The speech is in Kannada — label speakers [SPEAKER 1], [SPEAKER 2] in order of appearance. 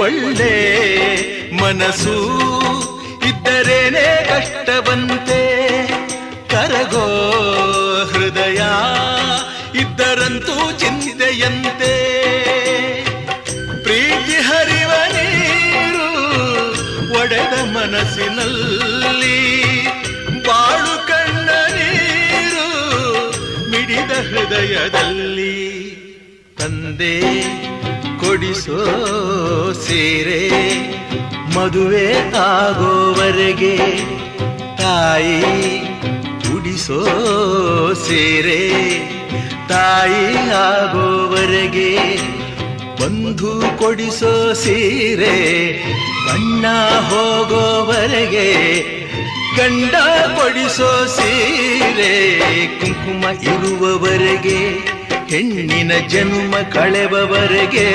[SPEAKER 1] ಒಳ್ಳೆ ಮನಸ್ಸು ಇದ್ದರೇನೆ ಕಷ್ಟವಂತೆ, ಕರಗೋ ಹೃದಯ ಇದ್ದರಂತೂ ಚಿಂತೆಯಂತೆ. ಪ್ರೀತಿ ಹರಿವ ನೀರು ಒಡೆದ ಮನಸ್ಸಿನಲ್ಲಿ, ಬಾಳು ಕಣ್ಣ ನೀರು ಮಿಡಿದ ಹೃದಯದಲ್ಲಿ. ತಂದೆ ಕೊಡಿಸೋ ಸೀರೆ ಮದುವೆ ಆಗೋವರೆಗೆ, ತಾಯಿ ಉಡಿಸೋ ಸೀರೆ ತಾಯಿ ಆಗೋವರೆಗೆ, ಬಂಧು ಕೊಡಿಸೋ ಸೀರೆ ಬಣ್ಣ ಹೋಗೋವರೆಗೆ, ಗಂಡ ಕೊಡಿಸೋ ಸೀರೆ ಕುಂಕುಮ ಇರುವವರೆಗೆ, ಹೆಣ್ಣಿನ ಜನ್ಮ ಕಳೆವವರೆಗೆ